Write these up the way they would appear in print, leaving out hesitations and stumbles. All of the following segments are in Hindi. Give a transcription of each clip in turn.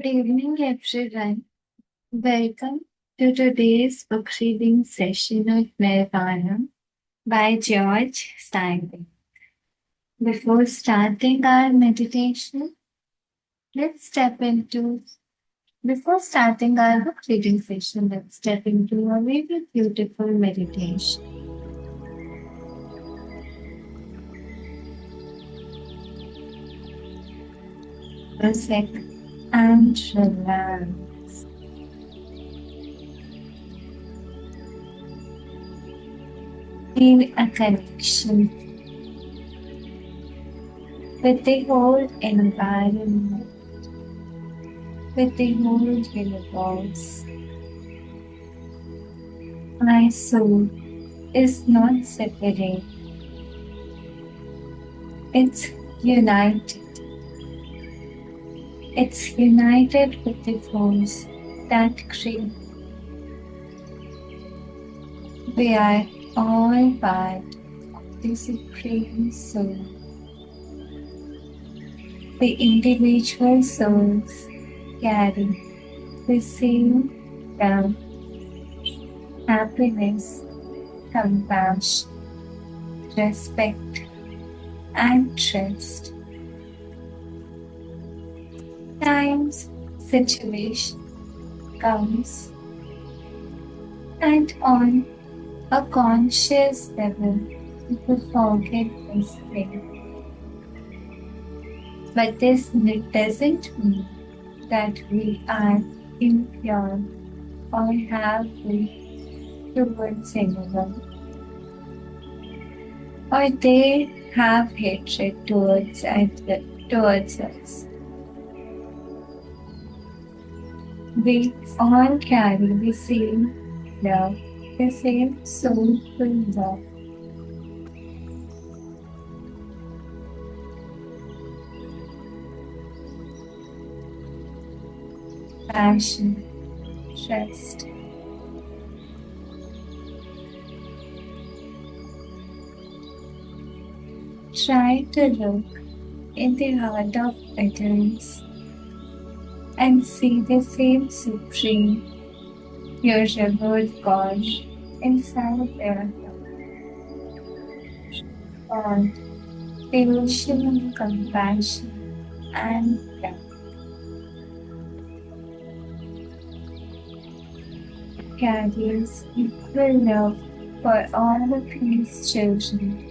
Good evening, everyone. Welcome to today's book reading session of Nirvana by George Stein. Before starting our meditation, let's step into before starting our book reading session, let's step into a very beautiful meditation. Sit and relax. Feel a connection with the whole environment, with the whole universe. My soul is not separate, it's united. It's united with the force that creates. We are all part of the Supreme Soul. The individual souls carry the same love, happiness, compassion, respect, and trust. Times, situation comes, and on a conscious level, we forget this thing. But this doesn't mean that we are impure or have hate towards anyone, or they have hatred towards us. We all carry the same love, the same soulful love. Passion, trust. Try to look in the heart of others and see the same supreme, pure God inside their heart. The ocean of compassion and love carries equal love for all of his children.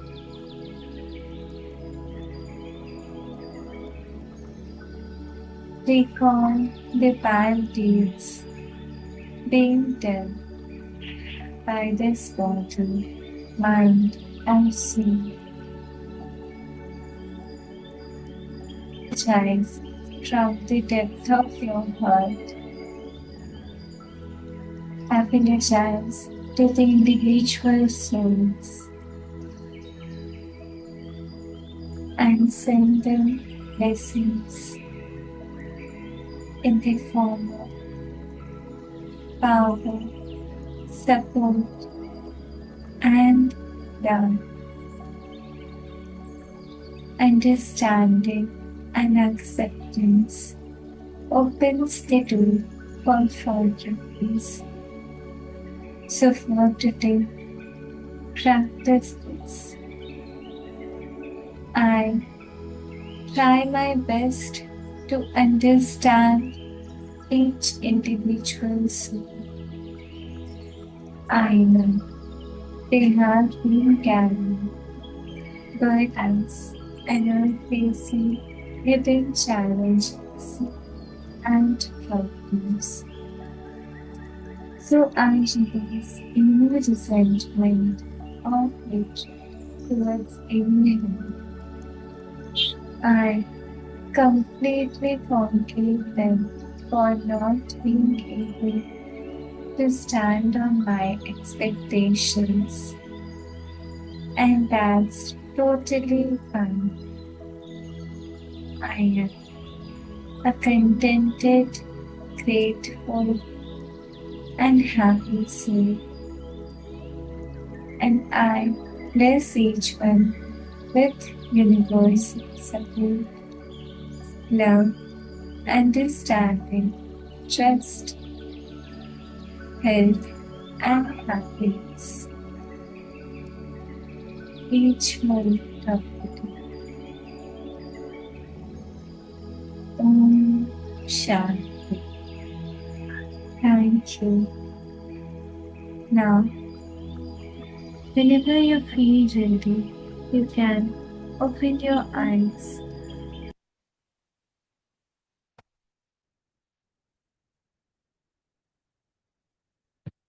Recall the bad deeds being done by this body, mind, and soul. Apologize from the depth of your heart. Apologize to the individual souls and send them blessings in the form of power, support, and love. Understanding and acceptance opens the door for forgiveness. So for today, practice this. I try my best to understand each individual soul. I know they have been carrying burdens and are facing hidden challenges and problems. So I release any resentment or hatred towards anyone. I completely forgive them for not being able to stand on my expectations, and that's totally fine. I am a contented, grateful, and happy soul, and I bless each one with universal support, love, understanding, trust, health, and happiness. Each moment of the day. Om Shanti. Thank you. Now, whenever you feel ready, you can open your eyes.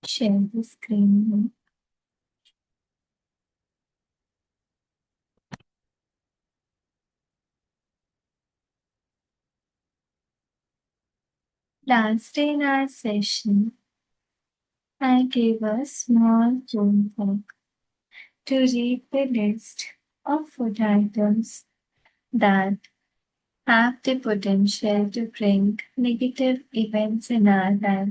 Share the screen. Last day in our session, I gave a small homework to read the list of food items that have the potential to bring negative events in our life.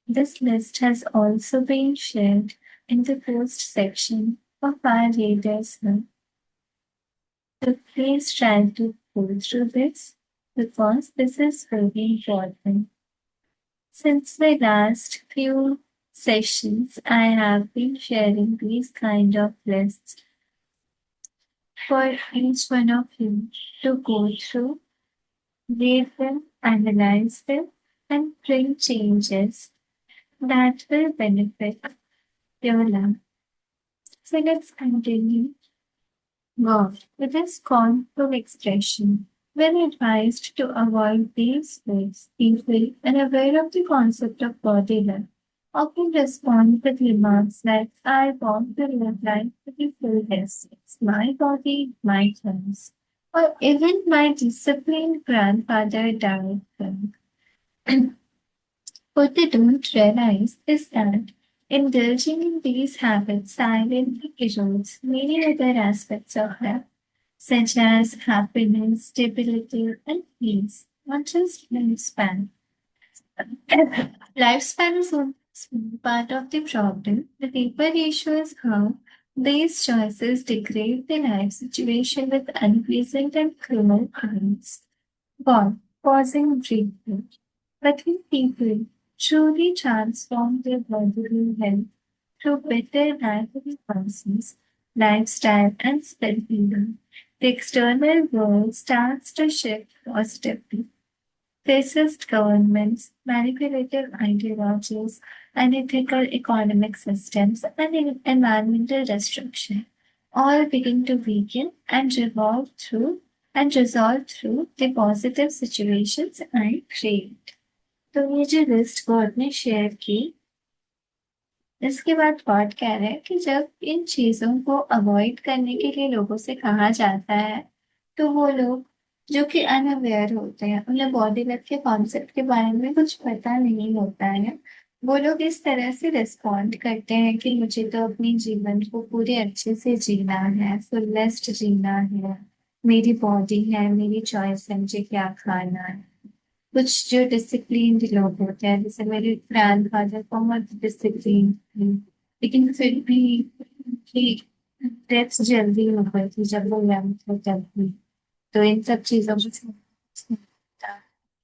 This list has also been shared in the post section of our readers note. So please try to go through this because this is very important. Since the last few sessions, I have been sharing these kind of lists for each one of you to go through, read them, analyze them, and bring changes that will benefit your life. So let's continue. Wow, with this control expression, when advised to avoid these words, people unaware of the concept of body love often respond with remarks like, I want to live life to the fullest. It's my body, my terms. Or even my disciplined grandfather died young. What they don't realize is that indulging in these habits silently erodes many other aspects of life, such as happiness, stability, and peace, not just lifespan. Lifespan is only a small part of the problem. The deeper issue is how these choices degrade the life situation with unpleasant and cruel ends. God, pausing briefly. But when people truly transform their bodily health through better dietary choices, lifestyle, and spell-healing, the external world starts to shift positively. Fascist governments, manipulative ideologies, unethical economic systems, and environmental destruction all begin to weaken and resolve through the positive situations I create. तो ये जो लिस्ट गॉड ने शेयर की, इसके बाद गॉड कह रहे हैं कि जब इन चीजों को अवॉइड करने के लिए लोगों से कहा जाता है, तो वो लोग जो कि अनअवेयर होते हैं, उन्हें बॉडी लव के कॉन्सेप्ट के बारे में कुछ पता नहीं होता है, वो लोग इस तरह से रिस्पॉन्ड करते हैं कि मुझे तो अपने जीवन को पूरे अच्छे से जीना है, फुलेस्ट जीना है, मेरी बॉडी है, मेरी चॉइस है, मुझे क्या खाना है। कुछ जो डिसिप्लिन्ड लोग होते हैं, जैसे मेरे ग्रैंडफादर बहुत डिसिप्लिन थे, लेकिन फिर भी उनकी डेथ जल्दी हो गई थी जब वो यंग थे तब भी। तो इन सब चीजों को समझना था।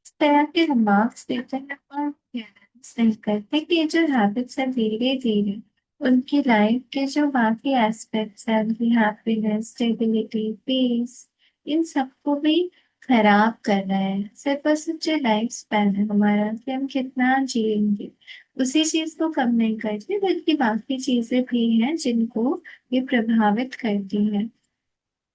इस तरह के रिमार्क्स देते हैं और parents नहीं करते कि ये जो हैबिट्स है धीरे धीरे उनकी लाइफ के जो बाकी एस्पेक्ट्स हैं, उनकी हैप्पीनेस, स्टेबिलिटी, पीस, इन सबको भी खराब कर रहा है। सिर्फ और सिर्फ जो लाइफ स्पैन है हमारा कि हम कितना जिएंगे, उसी चीज को कम नहीं करते, बल्कि बाकी चीजें भी हैं जिनको ये प्रभावित करती हैं।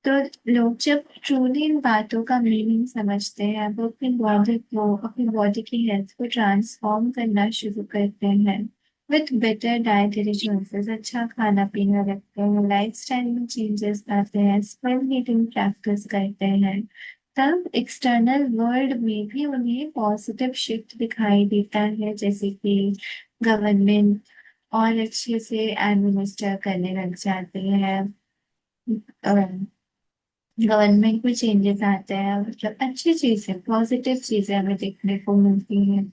तो लोग जब ट्रूली इन बातों का मीनिंग समझते हैं, वो अपनी बॉडी की हेल्थ को ट्रांसफॉर्म करना शुरू करते हैं विथ बेटर डाइटरी चॉइसेस, अच्छा खाना पीना रखते हैं, लाइफस्टाइल में चेंजेस लाते हैं, स्किन हीटिंग प्रैक्टिस करते हैं, तब एक्सटर्नल वर्ल्ड में भी उन्हें पॉजिटिव शिफ्ट दिखाई देता है, जैसे कि गवर्नमेंट और अच्छे से एडमिनिस्टर करने लग जाते हैं, गवर्नमेंट में चेंजेस आते हैं, मतलब अच्छी चीजें, पॉजिटिव चीजें हमें देखने को मिलती हैं।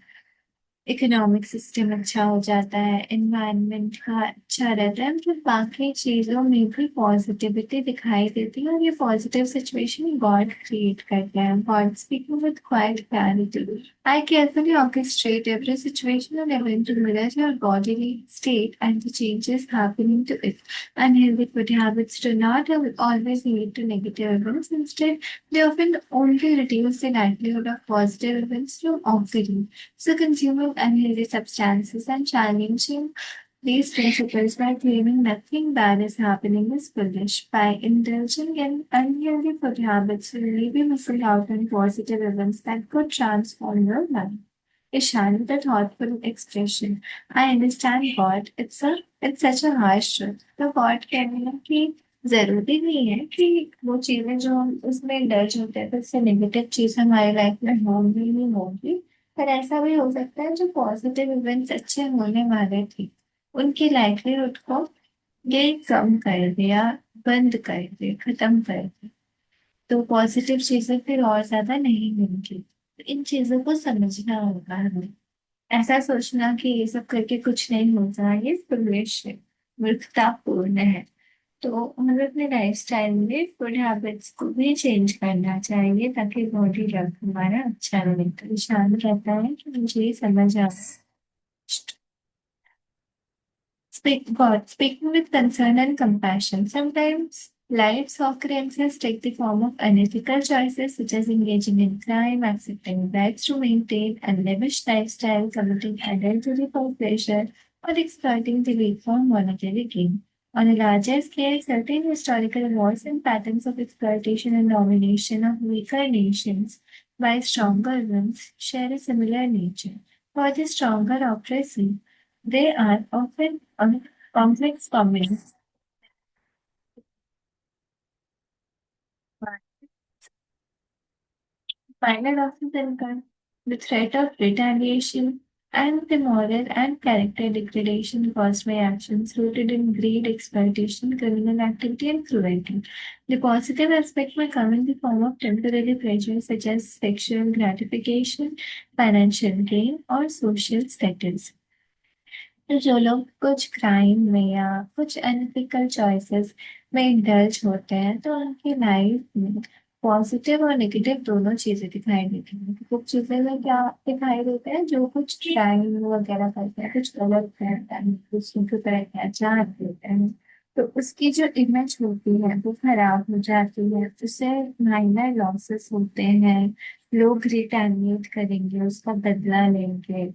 इकोनॉमिक सिस्टम अच्छा हो जाता है, एनवायरनमेंट का अच्छा रहता है, मतलब बाकी चीजों में भी पॉजिटिविटी दिखाई देती है, और ये पॉजिटिव सिचुएशन गॉड क्रिएट करते हैं. God speaking with quite clarity. I carefully orchestrate every situation and event to mirror your bodily state and the changes happening to it. Unhealthy food habits do not always lead to negative events. Instead, they often only reduce the likelihood of positive events from occurring. So, consuming unhealthy substances and challenging these principles by claiming nothing bad is happening is foolish. By indulging in unhealthy food habits, you may be missing out on positive events that could transform your life. Ishan, with a thoughtful expression. I understand God. It's such a harsh truth. तो God कहने लगा कि जरूरी नहीं है कि वो चीजें जो हम उसमें इंडल्ज होते हैं तो उससे नेगेटिव चीज हमारी लाइफ में होंगी ही होंगी. पर ऐसा भी हो सकता है जो पॉजिटिव इवेंट्स अच्छे होने वाले थे उनकी लाइवलीहुड को ये कम कर दिया, बंद कर दिया, खत्म कर दिया. तो पॉजिटिव चीजें फिर और ज्यादा नहीं मिलेंगी. तो इन चीजों को समझना होगा हमें. ऐसा सोचना कि ये सब करके कुछ नहीं होता, ये फुलिश है, मूर्खतापूर्ण है. तो हमें अपने लाइफस्टाइल में फूड हैबिट्स को भी चेंज करना चाहिए ताकि बॉडी रख हमारा अच्छा रहे. तो शांत रहता है कि मुझे ये समझ आ. Speaking with concern and compassion. Sometimes life's occurrences take the form of unethical choices such as engaging in crime, accepting bribes to maintain a lavish lifestyle, committing adultery for pleasure, or exploiting the weak for monetary gain. On a larger scale, certain historical wars and patterns of exploitation and domination of weaker nations by stronger ones share a similar nature. For the stronger oppressor, they are often complex combinations. Final officer, the threat of retaliation, and the moral and character degradation caused by actions rooted in greed, exploitation, criminal activity, and cruelty. The positive aspect may come in the form of temporary pleasure such as sexual gratification, financial gain, or social status. तो जो लोग कुछ क्राइम में या कुछ अनएथिकल चॉइसेस में इंडल्ज होते हैं तो उनकी लाइफ में पॉजिटिव और नेगेटिव दोनों चीजें दिखाई देती हैं. तो कुछ चीजें में क्या दिखाई देते हैं, जो कुछ क्राइम वगैरह करते हैं, कुछ गलत करते हैं, दूसरों की तरह अत्याचार देते हैं, तो उसकी जो इमेज होती है वो खराब हो जाती है, उससे माइनर लॉसेस होते हैं, लोग रिटेलिएट करेंगे, उसका बदला लेंगे.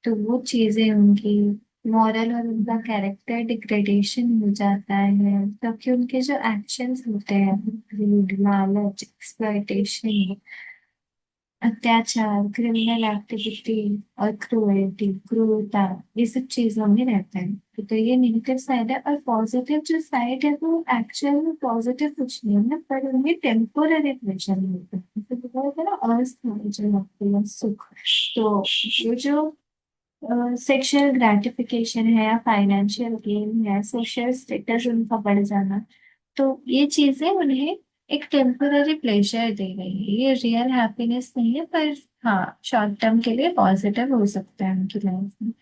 तो वो चीजें उनकी मॉरल और उनका कैरेक्टर डिग्रेडेशन हो जाता है क्योंकि उनके जो एक्शंस होते हैं ग्रीड, लालच, एक्सप्लॉयटेशन, अत्याचार, क्रिमिनल एक्टिविटी और क्रूरता, ये सब चीजों में रहता है. तो ये नेगेटिव साइड है. और पॉजिटिव जो साइड है वो एक्चुअल में पॉजिटिव कुछ नहीं है, पर उनमें टेम्पोररी प्लेजर मिलता है. तो बोलते हैं ना अस्थायी जो लगती है सुख. तो ये जो सेक्सुअल ग्रेटिफिकेशन है या फाइनेंशियल गेन है, सोशल स्टेटस उनका बढ़ जाना, तो ये चीजें उन्हें एक टेम्पररी प्लेजर दे रही है. ये रियल हैप्पीनेस नहीं है, पर हाँ शॉर्ट टर्म के लिए पॉजिटिव हो सकता है उनकी लाइफ में.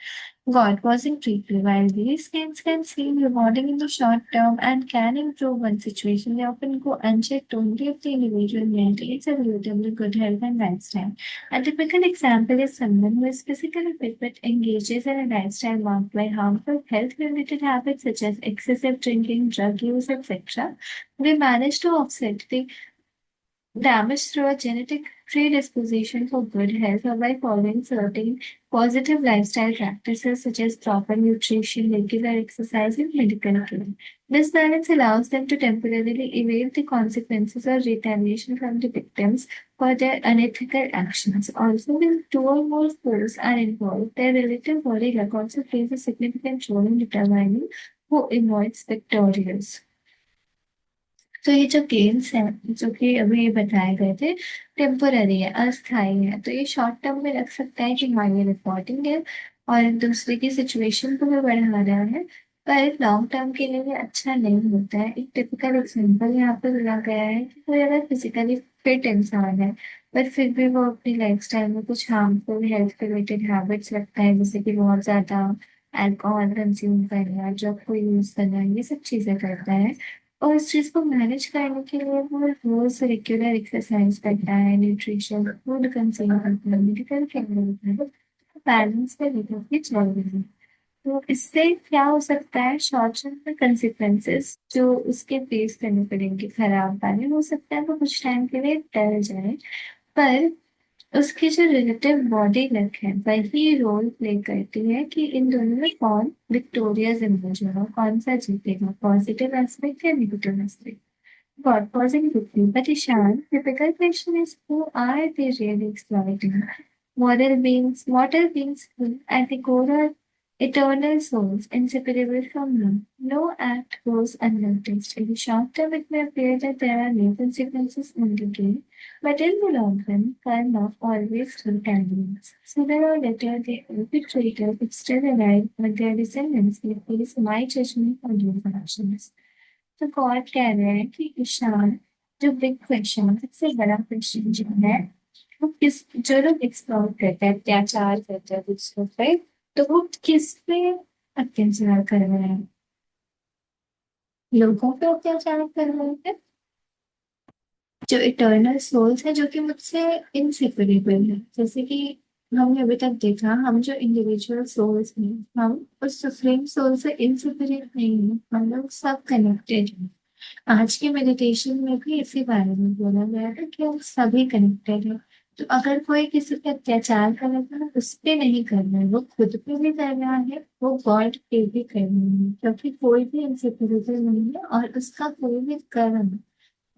God wasn't treated. While these gains can seem rewarding in the short term and can improve one's situation, they often go unchecked only if the individual maintains a relatively good health and lifestyle. A typical example is someone who is physically fit but engages in a lifestyle marked by harmful health-related habits such as excessive drinking, drug use, etc. They manage to offset the damage through a genetic predisposition for good health or by following certain positive lifestyle practices such as proper nutrition, regular exercise, and medical care. This balance allows them to temporarily evade the consequences or retaliation from the victims for their unethical actions. Also, when two or more forces are involved, their relative body luck also plays a significant role in determining who emerges victorious. तो ये जो गेम्स हैं जो कि अभी ये बताए गए थे टेम्पोररी है, अस्थायी है, तो ये शॉर्ट टर्म में लग सकता है कि हाँ ये रिपोर्टिंग है और दूसरे की सिचुएशन को भी बढ़ा रहा है, पर लॉन्ग टर्म के लिए ये अच्छा नहीं होता है. एक टिपिकल एग्जाम्पल यहाँ पे दिया गया है कि कोई अगर फिजिकली फिट इंसान है पर फिर भी वो अपनी लाइफस्टाइल में कुछ हार्मफुल हेल्थ रिलेटेड हैबिट्स रखता है, जैसे कि बहुत ज्यादा अल्कोहल कंज्यूम करना, ड्रग को यूज करना, ये सब चीजें करता है। और उस चीज को मैनेज करने के लिए वो रोज रेगुलर एक्सरसाइज करता है, न्यूट्रिशन फूड कंज्यूम करता है, मेडिकल केयर लेता है, बैलेंस पे लेकर के चल रही है। तो इससे क्या हो सकता है, शॉर्ट टर्म में कंसिक्वेंसेस जो उसके फेस करने पड़ेंगे खराब वाले, हो सकता है वो कुछ टाइम के लिए टल जाए, पर उसकी जो रिलेटिव बॉडी लक है वही रोल प्ले करती है कि इन दोनों में कौन विक्टोरियस इमर्ज होगा, कौन सा जीतेगा, पॉजिटिव एस्पेक्ट या negative aspect. God pausing quickly, but Ishan, typical question is who are they really exploiting? Mortal beings who, at the core, are eternal souls, inseparable from me. No act goes unnoticed. In the short term, it may appear that there are no consequences in the game, but in the long run, karma always still continues. Sooner or later, the perpetrator would still arrive, but their descendants will face my judgment on those actions. तो गॉड कह रहे हैं कि ईशान, जो बिग क्वेश्चन है, सबसे बड़ा क्वेश्चन जो है, वो किस, जो लोग एक्सप्लोर करते हैं, अत्याचार करते हैं दूसरों पे, तो वो किस पे अत्याचार कर रहे हैं? लोगों पे अत्याचार कर रहे हैं, जो इटर्नल सोल्स है, जो कि मुझसे इनसेपरेबल है। जैसे कि हमने अभी तक देखा, हम जो इंडिविजुअल सोल्स हैं, हम उस सुप्रीम सोल से इनसेपरेट नहीं है, हम लोग सब कनेक्टेड हैं। आज के मेडिटेशन में भी इसी बारे में बोला गया है कि हम सभी कनेक्टेड हैं। तो अगर कोई किसी पे अत्याचार कर रहा है तो उस पे नहीं कर रहा है, वो खुद पे भी कर रहा है, वो गॉड पे भी कर रहा है, क्योंकि कोई भी इनसेपरेबल नहीं है और उसका कोई भी कर्म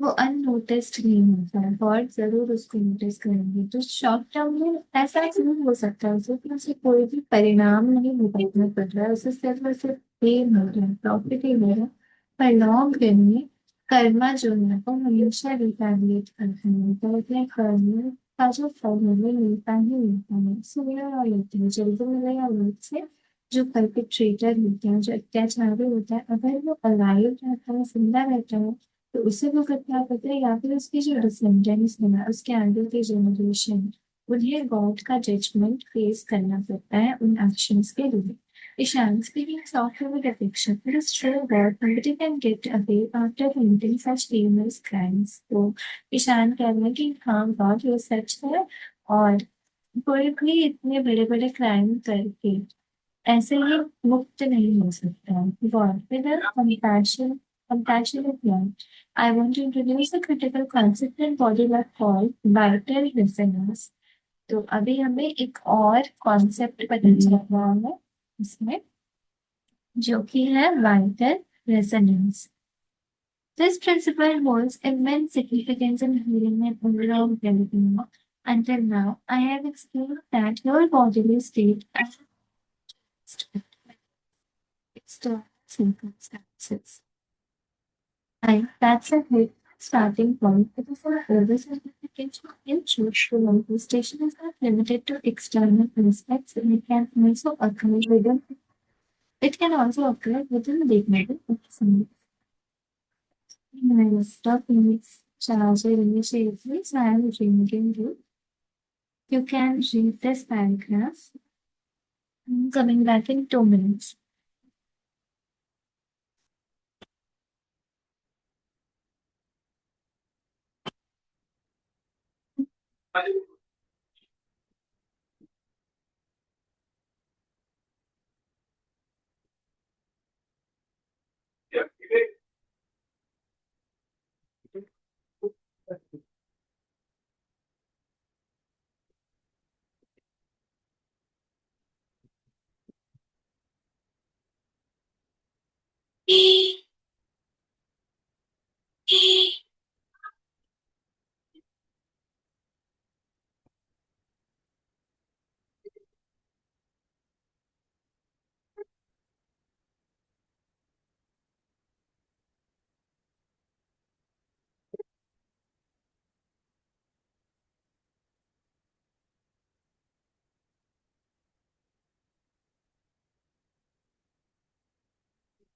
वो अननोटिस्ड नहीं होता है, गॉड जरूर उसको नोटिस करेंगे। तो शॉर्ट टर्म में ऐसा जरूर हो सकता है उसे, कि उसे कोई भी परिणाम नहीं भुगतना पड़ रहा है, उसे सिर्फ और सिर्फ पेन हो रहा है, प्रॉफिट ही हो रहा है। पर लॉन्ग रन में कर्मा जो है वो हमेशा रिटैलिएट करते हैं, तो अपने कर्म का जो फल है वो मिलता ही मिलता है, सूर्य और लेते हैं, जल्दी मिलेगा लेट से। जो परपिट्रेटर होते हैं, जो अत्याचारी होता है, अगर वो अलाइव रहता है, जिंदा रहता है, तो उसे वो कितना पता है, या फिर उसकी जो डिसेंडेंट्स है, उसके आगे की जनरेशन, उन्हें गॉड का जजमेंट फेस करना पड़ता है उन एक्शंस के लिए। Ishan, speaking softly with affection, it is true that nobody can get away after committing such heinous crimes. तो ईशान कह रहे हैं कि हाँ गॉड ये सच है, और कोई भी इतने बड़े बड़े क्राइम करके ऐसे ही मुक्त नहीं हो सकता। God, with a compassionate love, I want to introduce a critical concept in body love called vital resonance. तो अभी हमें एक और कॉन्सेप्ट पता चल रहा है इसमें, जो कि है vital resonance. This principle holds immense significance in healing and overall well-being. Until now, I have explained that your bodily state affects external circumstances. And that's a great starting point, because our oversimplification in truth, the manifestation is not limited to external aspects, and it can also occur within the dignity of someone. My laptop needs charger immediately, so I am drinking you. You can read this paragraph. I'm coming back in 2 minutes.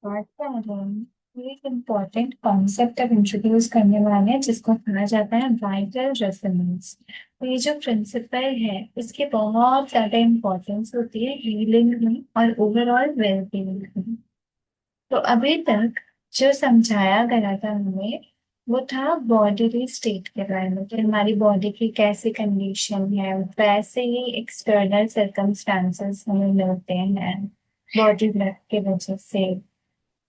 बात क्या है? एक इम्पॉर्टेंट कॉन्सेप्ट अब इंट्रोड्यूस करने वाले हैं जिसको कहा जाता है वाइटल रेजोनेंस। तो ये जो प्रिंसिपल है इसकी बहुत ज्यादा इम्पोर्टेंस होती है हीलिंग में और ओवरऑल वेलबींग में। तो अभी तक जो समझाया गया था हमें वो था बॉडीली स्टेट के बारे में कि हमारी बॉडी की कैसी कंडीशन है, वैसे ही एक्सटर्नल सर्कमस्टांसेस हमें मिलते हैं बॉडी ब्लड की वजह से।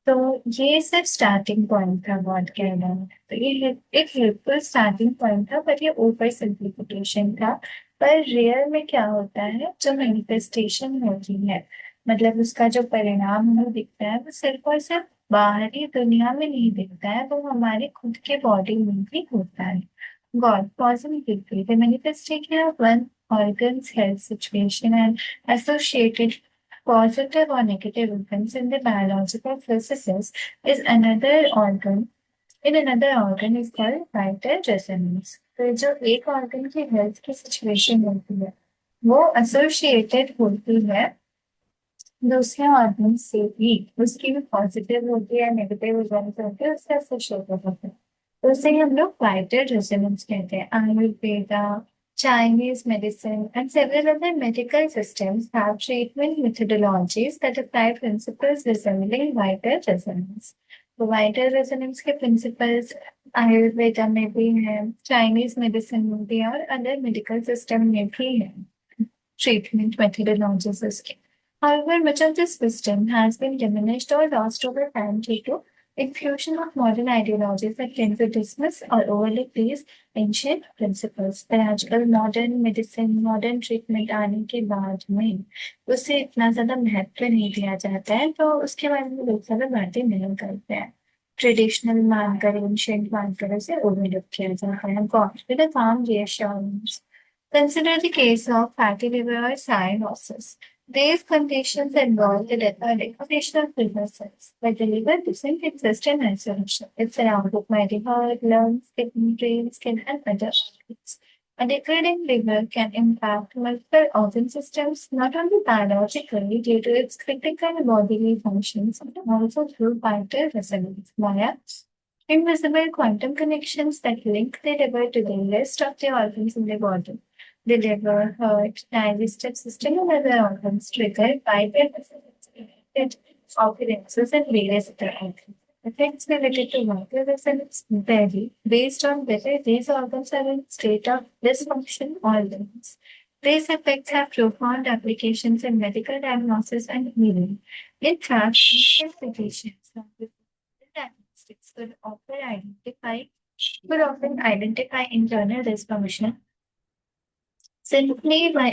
तो ये सिर्फ स्टार्टिंग पॉइंट था गॉड के अलावा। तो ये एक हेल्पफुल स्टार्टिंग पॉइंट था पर ये ओवर सिंप्लीफिकेशन था। पर रियल में क्या होता है, जो मैनिफेस्टेशन होती है मतलब उसका जो परिणाम हमें दिखता है वो सिर्फ और सिर्फ बाहरी दुनिया में नहीं दिखता है, वो हमारे खुद के बॉडी में भी होता है। God positively, the manifestation of one organ's health situation and associated positive or negative events in the biological processes is another organ. In another organ is called vital resonance. तो जो एक organ की health की situation होती है वो associated होती है दूसरे ऑर्गन से भी। उसकी भी पॉजिटिव होती है नेगेटिव रिजल्ट होते हैं, उससे एसोसिएटेड होते हैं। तो उसे हम लोग वाइटल रेजोनेंस कहते हैं। Ayurveda, Chinese medicine, and several other medical systems have treatment methodologies that apply principles resembling vital resonance. तो vital resonance के principles आयुर्वेदा में भी है, चाइनीज मेडिसिन में भी है और अदर मेडिकल सिस्टम में भी है treatment methodologies इसके। However, much of this wisdom has been diminished or lost over time due to infusion of modern ideologies that tend to dismiss or overlook these ancient principles. पर आजकल मॉडर्न मेडिसिन, मॉडर्न ट्रीटमेंट आने के बाद में उसे इतना ज्यादा महत्व नहीं दिया जाता है, तो उसके बारे में लोग ज्यादा बातें नहीं करते हैं। ट्रेडिशनल मानकर, एंशियंट मानकर उसे ओवरलुक किया जाता है। God with a calm reassurance. Consider the case of fatty liver or cirrhosis. These conditions involve the death or liquidation of liver cells, but the liver doesn't exist in isolation. It's surrounded by the heart, lungs, kidney, brain, skin, and other organs. A degrading liver can impact multiple organ systems, not only biologically due to its critical bodily functions, but also through vital resonance via invisible quantum connections that link the liver to the rest of the organs in the body. The liver, heart, digestive system, and other organs triggered by the occurrences and various other organs. Effects related to vital resonance vary based on whether these organs are in state of dysfunction or not. These effects have profound applications in medical diagnosis and healing. In fact, ancient physicians have reported diagnostics could often identify internal dysfunction simply by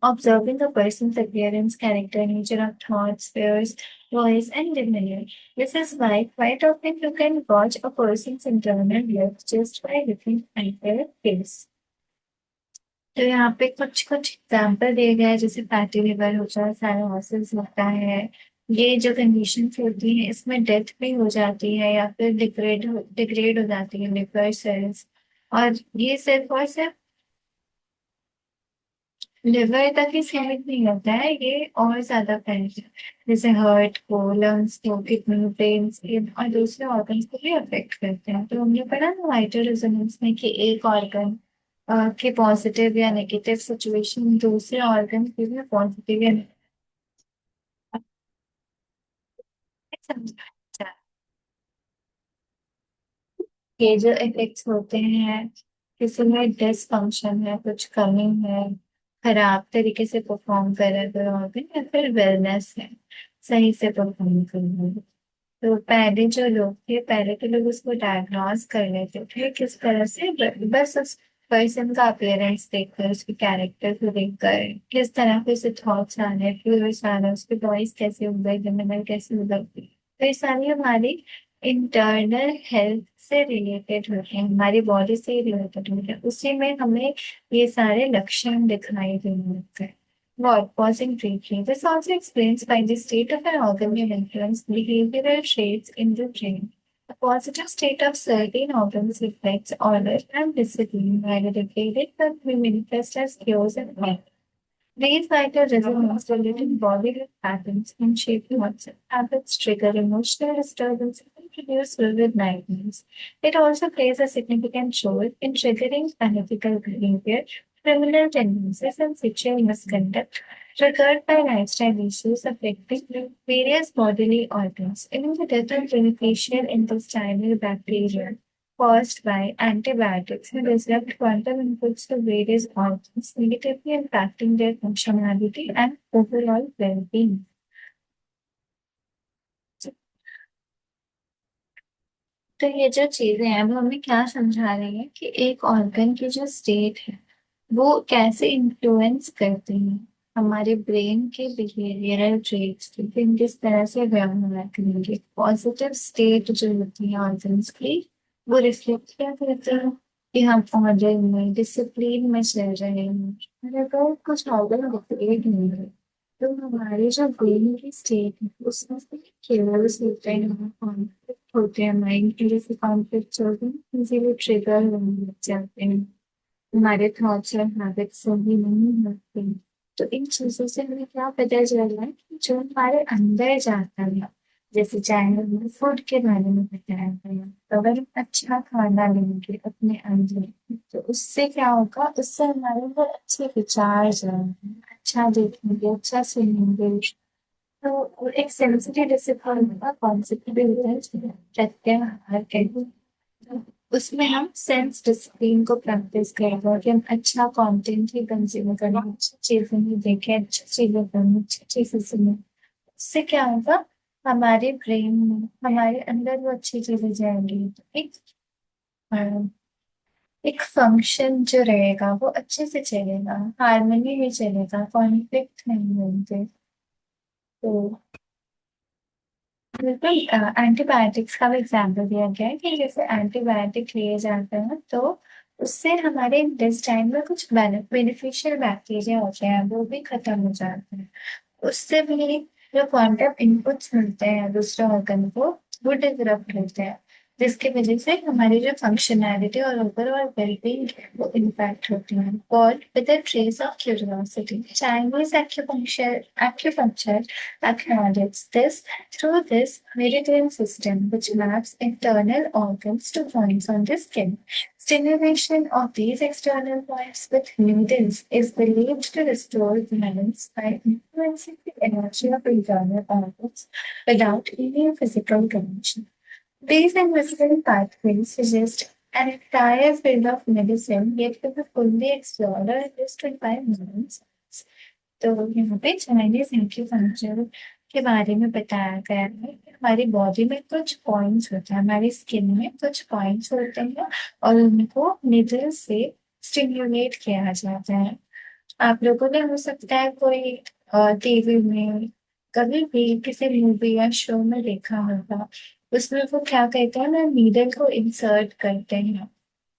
observing a person's appearance, character, nature of thoughts, fears, voice, and demeanor. This is why quite often you can gauge a person's internal life just by looking at their face. तो यहाँ पे कुछ कुछ एग्जाम्पल दिए गए हैं, जैसे फैटी लिवर होता है, साइनोसिस होता है। ये जो कंडीशंस होती हैं इसमें डेथ भी हो जाती है या फिर डिग्रेड हो जाती है लिवर सेल्स। और ये सिर्फ और सिर्फ लिवर तक ही सीमित नहीं होता है, ये और ज्यादा फैलता है। जैसे हार्ट को, लंग्स को, किडनी, ब्रेन, स्किन और दूसरे ऑर्गन्स को भी अफेक्ट करते हैं। तो हमने पढ़ा ना वाइटल रेजोनेंस में कि एक ऑर्गन के पॉजिटिव या नेगेटिव सिचुएशन दूसरे ऑर्गन के भी पॉजिटिव या समझा। ये जो इफेक्ट्स होते हैं, किसी में डिसफंक्शन है, कुछ कमी है, खराब तरीके से परफॉर्म कर रहा है कोई ऑर्गन, या फिर वेलनेस है, सही से परफॉर्म कर रहा है। तो पहले जो लोग थे, पहले के लोग उसको डायग्नोज कर लेते थे किस तरह से, बस उस पर्सन का अपीयरेंस देखकर, उसके कैरेक्टर को देखकर, किस तरह के उसे थॉट्स आ रहे हैं, फ्यूचर्स आ रहे हैं, उसकी वॉइस कैसे हो गई, जमीन कैसे हो गई। तो ये सारी हमारी इंटरनल हेल्थ से रिलेटेड होते हैं, हमारी बॉडी से रिलेटेड होते हैं, उसी में हमें ये सारे लक्षण दिखाई देने लगते हैं। What pausing briefly. This also explains why the state of an organ may influence behavioral traits in the brain. A positive state of certain organs reflects order and discipline, while a degraded one may manifest as chaos and harm. These vital resonance related bodily patterns can shape thoughts and habits, trigger emotional disturbance, produce vivid nightmares. It also plays a significant role in triggering unethical behavior, criminal tendencies, and sexual misconduct triggered by lifestyle issues affecting various bodily organs. Even the death of beneficial intestinal bacteria caused by antibiotics and disrupt quantum inputs to various organs, negatively impacting their functionality and overall well-being. तो ये जो चीजें हैं वो हमें क्या समझा रही है कि एक ऑर्गन की जो स्टेट है वो कैसे इन्फ्लुएंस करती है हमारे ब्रेन के बिहेवियरल ट्रेट्स की फिर किस तरह से व्यवहार करेंगे पॉजिटिव स्टेट जो होती है ऑर्गन्स की वो रिफ्लेक्ट क्या करती है कि हम ऑर्डर में डिसिप्लिन में चल रहे हैं और अगर कुछ ऑर्गन डिप्लीट होंगे तो हमारी जो ब्रेन की स्टेट है उसमें से केवल्स होते हैं कॉन्फ्लिक्ट होते हैं माइंड के जैसे कॉन्फ्लिक्ट चलते हैं इसीलिए ट्रिगर होने लग जाते हैं हमारे थॉट्स और हैबिट्स सही नहीं होते तो इन चीजों से हमें क्या पता चल रहा है कि जो हमारे अंदर जाता है जैसे चाहे हमने फूड के बारे में बताया गया तो अगर हम अच्छा खाना लेंगे अपने अंदर तो उससे क्या होगा उससे हमारे अंदर अच्छे विचार जाएंगे अच्छा देखेंगे अच्छा सुनेंगे तो एक सेंसिटिव डिसिप्लिन का कॉन्सेप्ट भी होता है प्रत्याहार कहते हैं उसमें हम सेंस डिसिप्लिन को प्रैक्टिस करेंगे कि हम अच्छा कंटेंट ही कंज्यूम करें अच्छी चीजें ही देखें अच्छी चीजें पढ़ें अच्छी चीजें सुने इससे क्या होगा हमारे ब्रेन में हमारे अंदर वो अच्छी चीजें जाएंगी तो अ, एक फंक्शन जो रहेगा वो अच्छे से चलेगा हार्मनी में चलेगा कॉन्फ्लिक्ट नहीं होंगे तो बिल्कुल एंटीबायोटिक्स का भी एग्जाम्पल दिया गया है कि जैसे एंटीबायोटिक लिए जाते हैं तो उससे हमारे इंटेस्टाइन में कुछ बेनिफिशियल बैक्टीरिया होते हैं वो भी खत्म हो जाते हैं उससे भी जो क्वांटम इनपुट्स मिलते हैं दूसरे ऑर्गन को वो डिसरप्ट होते हैं जिसकी वजह से हमारी जो फंक्शनैलिटी और ओवरऑल वेलबींग वो इम्पैक्ट होती है और with a trace of curiosity Chinese acupuncture acknowledges this through this meridian system which maps internal organs to points on the skin. Stimulation of these external points with needles is believed to restore balance by influencing the energy of internal organs without any physical connection. These invisible pathways suggest an entire field of medicine yet to be fully explored or understood by modern science. तो यहाँ पे चाइनीज एक्यूपंक्चर के बारे में बताया गया है कि हमारी बॉडी में कुछ पॉइंट्स होते हैं हमारी स्किन में कुछ पॉइंट्स होते हैं और उनको निडल से स्टिम्युलेट किया जाता है आप लोगों ने हो सकता है कोई टीवी में कभी भी किसी मूवी या शो में देखा होगा उसमें वो क्या कहते हैं ना नीडल को इंसर्ट करते हैं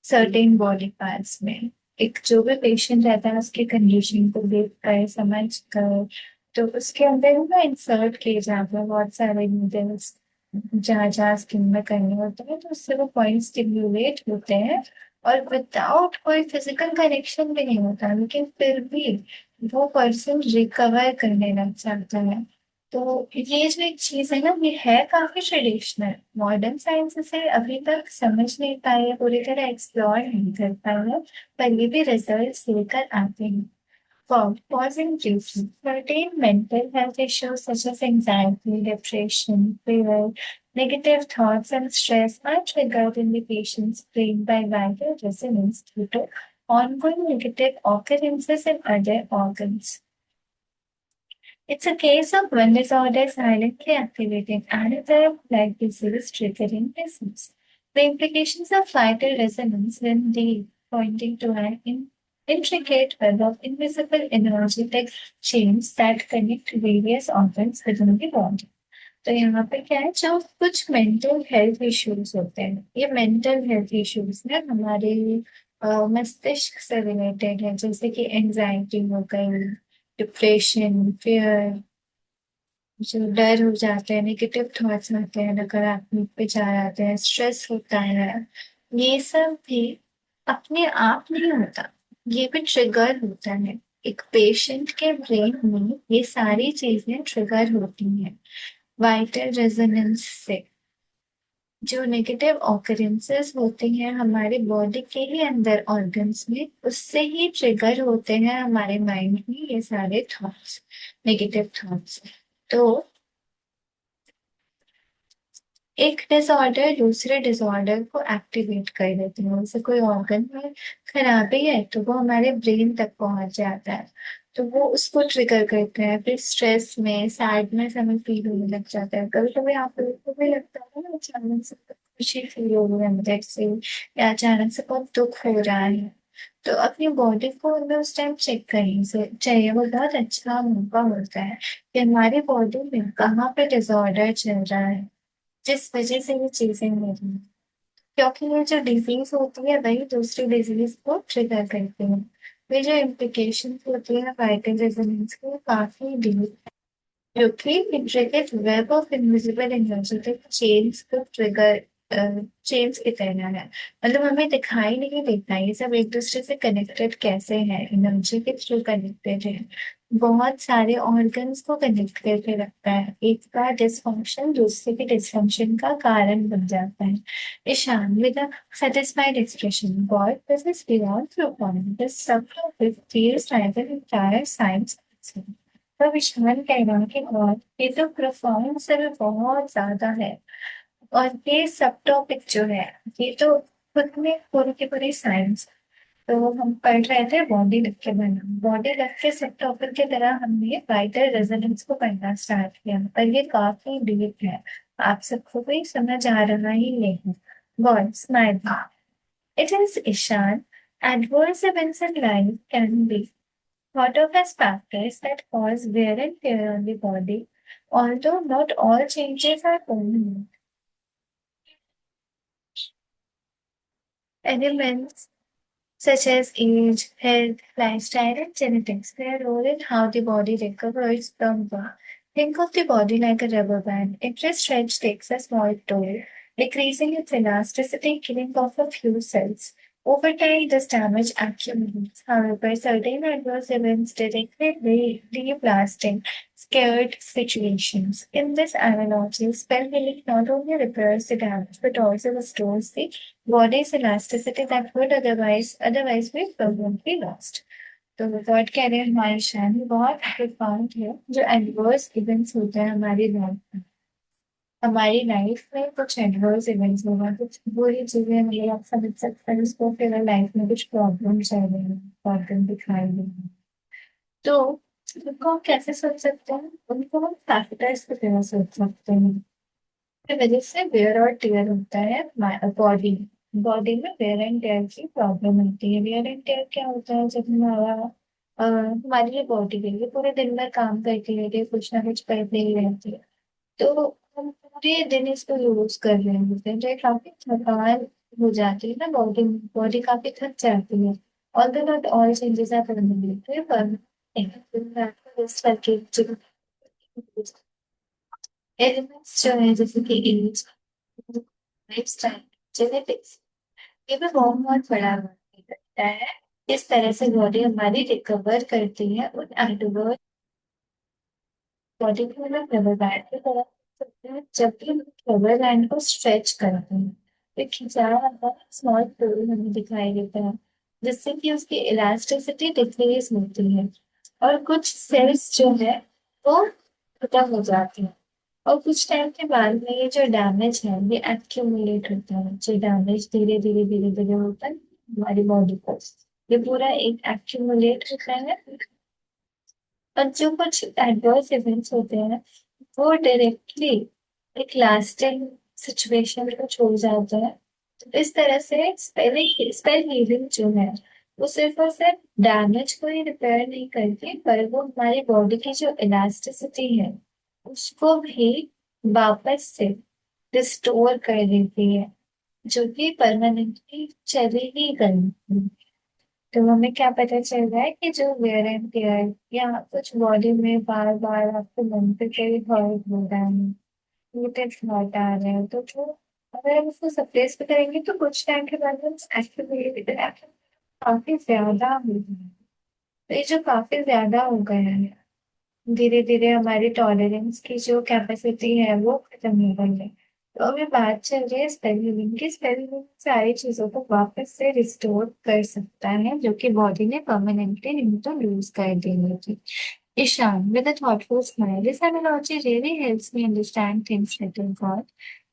सर्टेन बॉडी पार्ट्स में एक जो भी पेशेंट रहता है उसके कंडीशन को देख कर समझ कर तो उसके अंदर ना इंसर्ट किए जाते हैं बहुत सारे नीडल्स जहाँ जहाँ स्किन में करने होते हैं तो उससे वो पॉइंट स्टिम्युलेट होते हैं और विदाउट कोई फिजिकल कनेक्शन भी नहीं होता लेकिन फिर भी वो पर्सन रिकवर करने लग जाता है तो ये जो एक चीज है ना ये है काफी ट्रेडिशनल मॉडर्न साइंस इसे अभी तक समझ नहीं पाई है पूरी तरह एक्सप्लोर नहीं कर पाई है पर ये भी रिजल्ट लेकर आते हैं pausing briefly. Certain mental health issues such as anxiety, depression, fear, negative thoughts, and stress are triggered in the patient's brain by vital resonance due to ongoing negative occurrences in other organs. It's a case of one disorder silently activating another like disease triggering disease. The implications of vital resonance when they pointing to an intricate web of invisible energetic chains that connect various organs within the body. तो यहाँ पे क्या है जो कुछ मेंटल हेल्थ इश्यूज होते हैं ये मेंटल हेल्थ इश्यूज ना हमारे मस्तिष्क से रिलेटेड है जैसे कि एंजाइटी हो गई डिप्रेशन फियर जो डर हो जाते हैं नेगेटिव थॉट्स आते हैं नकारात्मक विचार आते हैं स्ट्रेस होता है ये सब भी अपने आप नहीं होता ये भी ट्रिगर होता है एक पेशेंट के ब्रेन में ये सारी चीजें ट्रिगर होती हैं वाइटल रेजोनेंस से जो नेगेटिव ऑकरेंसेस होते हैं हमारे बॉडी के ही अंदर ऑर्गन्स में, उससे ही ट्रिगर होते हैं हमारे माइंड में ये सारे थॉट्स, नेगेटिव थॉट्स। तो एक डिसऑर्डर दूसरे डिसऑर्डर को एक्टिवेट कर देते हैं। जैसे कोई ऑर्गन में खराबी है तो वो हमारे ब्रेन तक पहुंच जाता है, तो वो उसको ट्रिगर करते हैं। फिर स्ट्रेस में, सैडनेस हमें फील होने लग जाता है। कभी कभी आप लोगों को भी लगता है ना, अचानक से खुशी फील हो रही है अंदर से, या अचानक से बहुत दुख हो रहा है, तो अपनी बॉडी को हमें उस टाइम चेक करनी चाहिए। वो बहुत अच्छा मौका होता है कि हमारी बॉडी में कहाँ पे डिसऑर्डर चल रहा है, जिस वजह से ये चीजें हो रही हैं। क्योंकि ये जो डिजीज होती है वही दूसरी डिजीज को ट्रिगर करती है। ये जो इम्प्लीकेशन होती है वाइटल रेजोनेंस की, वो काफी डीप, जो कि intricate web of invisible energetic chains को ट्रिगर, चेन्स की तरह है। मतलब हमें दिखाई नहीं देता ये सब एक दूसरे से कनेक्टेड कैसे हैं, एनर्जी के थ्रू कनेक्टेड है। बहुत सारे ऑर्गन्स को कनेक्ट करके रखता है, एक का डिसफंक्शन दूसरे के डिसफंक्शन का कारण बन जाता है। Ishan with a satisfied expression, God possesses beyond through point. This subtopic feels like an entire science fiction. तो विशाल कह रहा है कि गॉड, ये तो प्रोफाउंड से भी बहुत ज्यादा है। और ये सब टॉपिक जो है, ये तो खुद में पूरी की पूरी साइंस। तो हम पढ़ रहे थे बॉडी लिख के बना, बॉडी लिख के सब टॉपिक की तरह हमने वाइटल रेजोनेंस को पढ़ना स्टार्ट किया, पर ये काफी डीप है। आप सबको भी समझ आ रहा ही नहीं। Gods my, it is Ishan. Adverse events in life can be thought of as factors that cause wear and tear on the body, although not all changes are permanent. Elements such as age, health, lifestyle, and genetics play a role in how the body recovers from the. Think of the body like a rubber band. Every stretch takes a small toll, decreasing its elasticity, killing off a few cells. Over time, this damage accumulates. However, certain adverse events directly leave lasting, scared situations. In this analogy, spell healing not only repairs the damage but also restores the body's elasticity that would otherwise be permanently lost. तो थर्ड कैरियर माइशन बहुत प्रोफाउंड है। जो एडवर्स इवेंट्स होते हैं हमारी लाइफ में कुछ एडवर्स इवेंट्स होगा, कुछ बुरी चीजें, मतलब आप समझ सकते हैं उसको, फिर लाइफ में कुछ प्रॉब्लम चल रही है, प्रॉब्लम दिखाई दे रही है। तो उनको हम कैसे सोच सकते हैं, उनको हम फैक्टर्स की तरह सोच सकते हैं। की वजह से वेयर और टेयर होता है बॉडी बॉडी में वेयर एंड टेयर की प्रॉब्लम होती है। वेयर एंड टेयर क्या होता है, जब हमारी जो बॉडी है ये पूरे दिन भर काम करती रहती है, कुछ ना कुछ करते ही रहती है, तो हम पूरे दिन इसको यूज कर रहे होते हैं, जो काफी थकान हो जाती है ना, बॉडी बॉडी काफी थक जाती है। Although not all changes are permanent, तो ये परमानेंट एलिमेंट्स जो है, जैसे कि एज, लाइफस्टाइल, जेनेटिक्स, ये भी बहुत बड़ा रोल करता है। इस तरह से बॉडी हमारी रिकवर करती है उन एडवर्स, बॉडी को मतलब रबर बैंड की तरह करते हैं। जब भी हम रबर बैंड को स्ट्रेच करते हैं तो खिंचाव आता है, स्मॉल फ्लूइड हमें दिखाई देता है, जिससे कि उसकी इलास्टिसिटी डिक्रीज होती है, और कुछ सेल्स जो है वो खत्म हो जाती है। और कुछ टाइम के बाद में ये जो डैमेज है ये एक्यूमुलेट होता है, जो डैमेज धीरे धीरे होता है हमारी बॉडी पर, ये पूरा एक एक्यूमुलेट होता है। और जो कुछ एडवर्स इवेंट्स होते हैं वो डायरेक्टली एक लास्टिंग सिचुएशन को छोड़ जाता है। तो इस तरह से स्पेल हीलिंग जो है वो सिर्फ और सिर्फ डैमेज को ही रिपेयर नहीं करती, पर वो हमारी बॉडी की जो इलास्टिसिटी है उसको भी वापस से रिस्टोर कर देती है, जो कि परमानेंटली चलेगी करनी। तो हमें क्या पता चल रहा है कि जो वेयर एंड टेयर या कुछ बॉडी में बार बार आपको मन पे कोई हर्ट हो रहा है, रिपीटेड थॉट आ रहे हैं, तो अगर हम उसको सप्रेस भी करेंगे तो कुछ टाइम के बाद हम एक्टिवेट काफी ज्यादा हो जाए। तो ये जो काफी ज्यादा हो गया है, धीरे धीरे हमारी टॉलरेंस की जो कैपेसिटी है वो खत्म हो गई है। तो अभी बात चल रही है स्पेरुलिन की। स्पेरुलिन सारी चीजों को वापस से रिस्टोर कर सकता है जो कि बॉडी ने परमानेंटली नहीं तो लूज कर देनी थी। Ishan with a thoughtful smile, this analogy really helps me understand things better, God.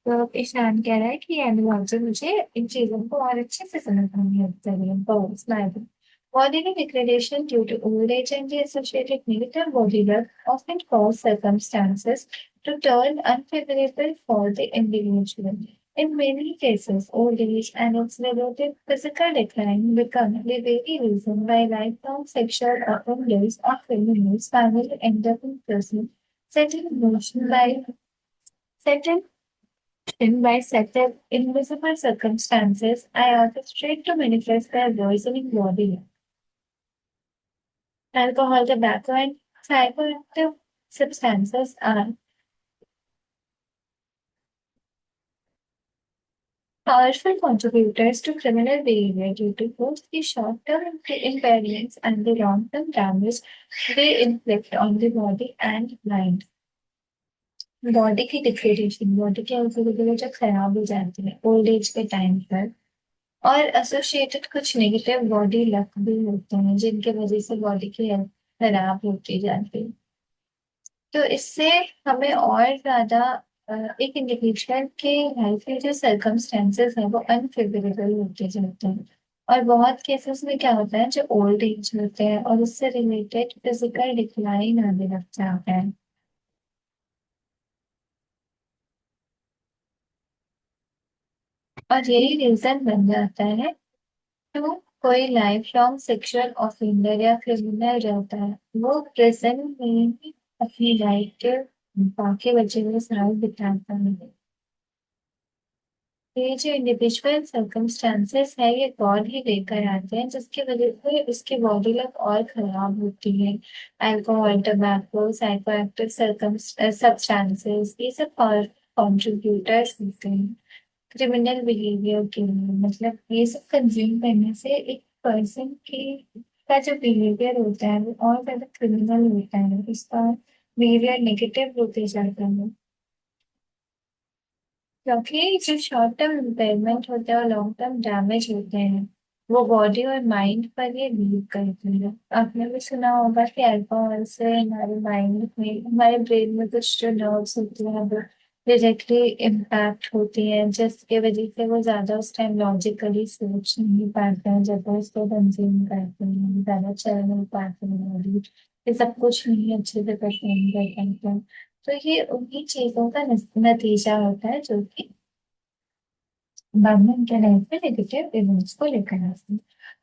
तो अब ईशान कह रहा है कि ये एनालॉजी मुझे इन चीजों को और अच्छे से समझने में हेल्प करेगी। बहुत smile. Bodily degradation due to old age and the associated negative body look often cause circumstances to turn unfavorable for the individual. In many cases, old age and its related physical decline become the very reason why lifelong sexual offenders or criminals finally end up in prison, setting in motion by setting by certain invisible circumstances I orchestrate to manifest their worsening body. Alcohol, tobacco, and psychoactive substances are powerful contributors to criminal behavior due to both the short-term impairments and the long-term damage they inflict on the body and mind. Body की डिग्रेडेशन, बॉडी की अवेलेबिलिटी जब खराब हो जाती है ओल्ड एज के टाइम पर, और एसोसिएटेड कुछ नेगेटिव बॉडी लक भी होते हैं जिनके वजह से बॉडी की हेल्थ खराब होती जाती है। तो इससे हमें और ज्यादा एक इंडिविजुअल के लाइफ में जो सर्कमस्टेंसेस है वो अनफेवरेबल होते जाते हैं। और बहुत केसेस में क्या होता है जो ओल्ड एज होते हैं और उससे रिलेटेड फिजिकल डिक्लाइन आने लग जाता है। और यही रीजन बन जाता है तो कोई लाइफ लॉन्ग सेक्सुअल ऑफेंडर या क्रिमिनल रहता है वो प्रेजेंट में ही अपनी लाइफ के बाकी बचे हुए साल बिताता है। ये जो इंडिविजुअल सर्कमस्टांसेस है ये गॉड ही लेकर आते हैं जिसकी वजह से उसकी बॉडी लग और खराब होती है। अल्कोहल, टबैको, साइकोएक्टिव सब्सटेंसेस ये सब कॉन्ट्रीब्यूटर्स होते हैं क्रिमिनल बिहेवियर के लिए। मतलब ये सब कंज्यूम करने से एक पर्सन की का जो बिहेवियर होता है वो और ज्यादा क्रिमिनल होता है, उसका बिहेवियर नेगेटिव होते जाता है। क्योंकि जो शॉर्ट टर्म इम्पेयरमेंट होते हैं और लॉन्ग टर्म डैमेज होते हैं वो बॉडी और माइंड पर ये लीड करते हैं। आपने भी सुना होगा कि अल्कोहल से हमारे माइंड में हमारे ब्रेन में कुछ जो नर्व्स होती हैं वो डायरेक्टली इम्पैक्ट होती हैं जिसकी वजह से वो ज्यादा उस टाइम लॉजिकली सोच नहीं पाते हैं जब वो उसको कंज्यूम करते हैं, ज्यादा चल नहीं पाते हैं body, ये सब कुछ नहीं अच्छे से परफॉर्म कर पाते हैं। तो ये उन्हीं चीजों का नतीजा होता है जो कि बाद में उनके लाइफ में नेगेटिव इवेंट्स को लेकर आते हैं।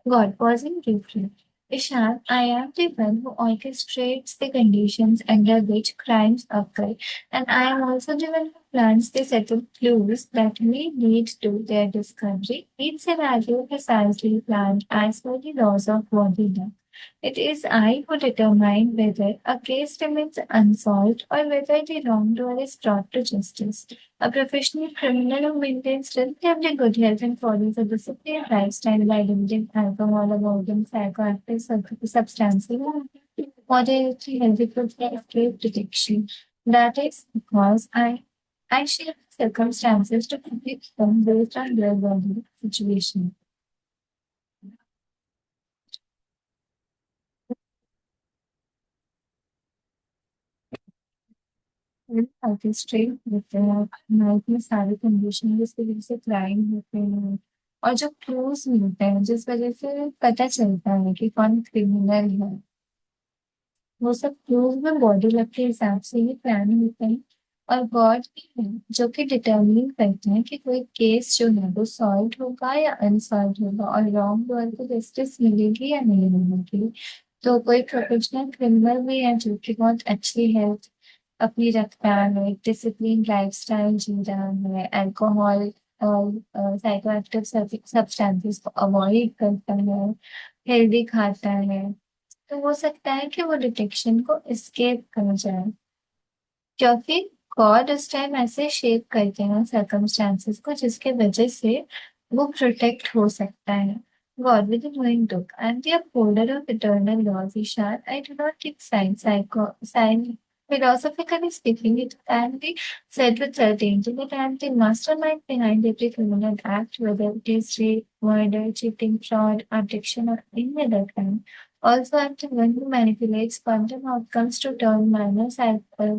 God pausing briefly. Ishan, I am the one who orchestrates the conditions under which crimes occur, and I am also the one who plants the set of clues that may lead to their discovery. Each scenario precisely planned as per the laws of body law. It is I who determine whether a case remains unsolved or whether the wrongdoer is brought to justice. A professional criminal who maintains relatively good health and follows a disciplined lifestyle by limiting alcohol, avoiding psychoactive substances, moderately healthy food and escape detection. That is because I shape circumstances to predict them based on their body situation. Orchestrate होते हैं नाइट में सारे कंडीशन जिसकी वजह से क्राइम होते हैं और जो क्लूज मिलते हैं जिस वजह से पता चलता है कि कौन क्रिमिनल है, वो सब क्लूज में बॉडी लग के हिसाब से ही प्लान होते हैं। और गॉड भी है जो कि डिटर्मिन करते हैं कि कोई केस जो है वो सॉल्व होगा या अनसॉल्व होगा और रॉन्ग डोर को जस्टिस मिलेगी या नहीं मिलेगी। तो कोई प्रोफेशनल क्रिमिनल भी है जो कि बहुत अच्छी हेल्थ अपनी रखता है, डिसिप्लिन लाइफस्टाइल जी रहा है, अल्कोहल और साइकोएक्टिव सब्सटेंसेस को अवॉइड करता है, हेल्दी खाता है, तो हो सकता है कि वो डिटेक्शन को एस्केप कर जाए। क्योंकि गॉड उस टाइम ऐसे शेप करते हैं सर्कमस्टांसेस को जिसके वजह से वो प्रोटेक्ट हो सकता है। God with a knowing look. I am the upholder of eternal laws, Ishan. I do not keep signs, Philosophically speaking, it can be said with certainty that I am the mastermind behind every criminal act, whether it is rape, murder, cheating, fraud, addiction, or any other crime. Also, I am the one who manipulates quantum outcomes to turn minor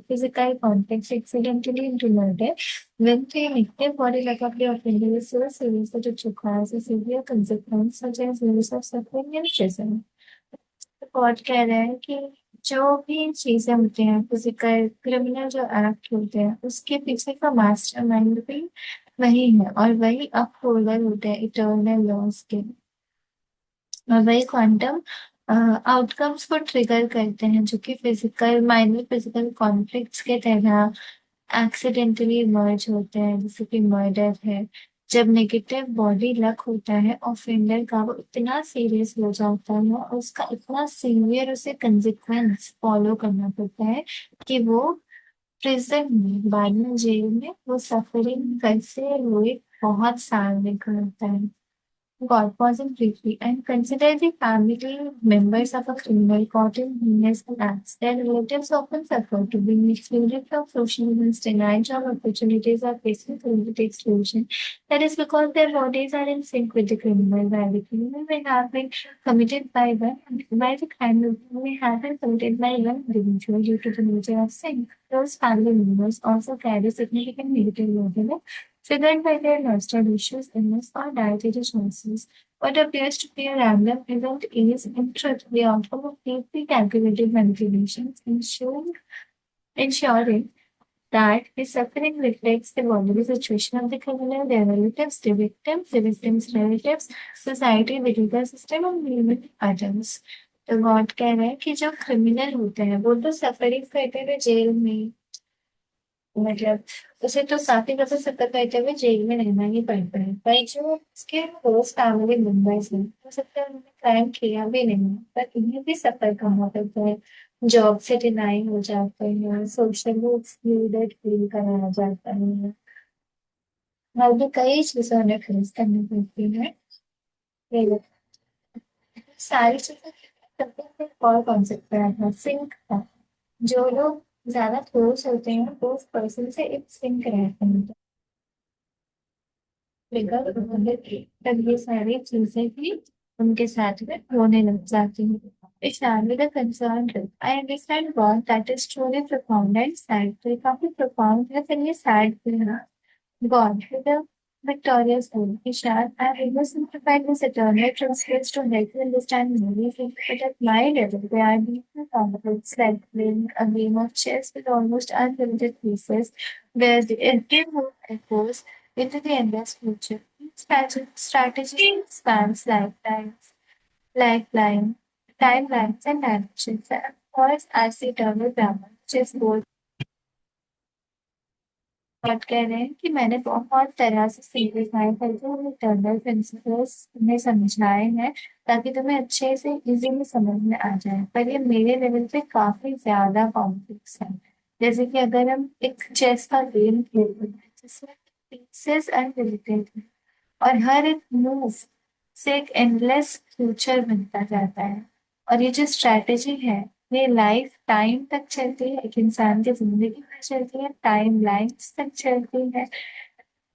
physical conflicts accidentally into murder. When the negative body like of the offender is so serious that it requires a severe consequence, such as years of suffering in prison. Report कह रहे हैं कि जो भी चीज़ें होती हैं, फिज़िकल क्रिमिनल जो एक्ट होते हैं, उसके पीछे का मास्टरमाइंड भी वही है और वही अपहोल्डर होते हैं इटर्नल लॉज़ के। और वही क्वांटम आउटकम्स को ट्रिगर करते हैं, जो कि फिज़िकल माइनर फिज़िकल कॉन्फ्लिक्ट्स के तरह एक्सीडेंटली इमर्ज होते हैं, जैसे कि मर्डर है। जब नेगेटिव बॉडी लक होता है ऑफेंडर का, वो इतना सीरियस हो जाता है और उसका इतना सीवियर उसे कंसिक्वेंस फॉलो करना पड़ता है कि वो प्रिजन में, बाद में जेल में वो सफरिंग करते हुए बहुत साल निकलता है। God, pausing briefly and consider the family members of a criminal caught in heinous acts. Their relatives often suffer to being excluded from social events, denied job opportunities, or facing community exclusion. That is because their bodies are in sync with the criminal, while the criminal may have been committed by the crime may have been committed by one individual due to the nature of sin. Those family members also carry significant negative load triggered by their lifestyle issues, illness, or dietary choices. What appears to be a random event is, in truth, the outcome of deeply calculated manipulations, ensuring that the suffering reflects the bodily situation of the criminal, their relatives, the victim's relatives, society, the legal system, and human others. तो गॉड कह रहे हैं कि जो क्रिमिनल होते हैं वो तो सफरिंग करते हुए जेल में, मतलब उसे तो काफ़ी ज़्यादा सतर्क रहते हुए जेल में रहना ही पड़ता है। पर जो उसके क्लोज़ फैमिली मेंबर्स हैं, हो सकता है उन्होंने क्राइम किया भी नहीं है, पर उन्हें भी सफ़र करना पड़ता है। जॉब से डिनाई हो जाते हैं, सोशली एक्सक्लूडेड फील कराया जाता है, और भी कई चीज़ें उन्हें फेस करनी पड़ती हैं। ये सारी चीज़ें करते हुए एक और कॉन्सेप्ट आया था, सिंक का। जो लोग ज़्यादा क्लोज़ होते हैं, वो उस पर्सन से एक सिंक रहते हैं। लेकर तब ये सारी चीजें भी उनके साथ में होने लग जाती हैं। Ishan with a concerned look. I understand God that is truly profound and sad. तो ये काफी profound है, फिर ये sad भी है। God with a victorious look. Ishan, I have oversimplified this eternal transcripts to help you understand many things, but at my level, they are deeply complex, like playing a game of chess with almost unlimited pieces, where the endgame move echoes into the endless future. Strategy spans lifeline, timelines, and dimensions. And of course, as the eternal Brahman, chessboard बात कह रहे हैं कि मैंने बहुत तरह से सिम्प्लीफाई करके उन्हें टर्नल प्रिंसिपल्स में समझाए हैं, ताकि तुम्हें अच्छे से इजीली समझ में आ जाए, पर ये मेरे लेवल पे काफी ज्यादा कॉम्प्लेक्स है। जैसे कि अगर हम एक चेस का गेम खेलते हैं जिसमें पीसेस अनलिमिटेड है और हर एक मूव से एक एंडलेस फ्यूचर बनता जाता है, और ये जो स्ट्रैटेजी है ये लाइफ टाइम तक चलती है, एक इंसान की जिंदगी में चलती है, टाइम लाइन्स तक चलती है,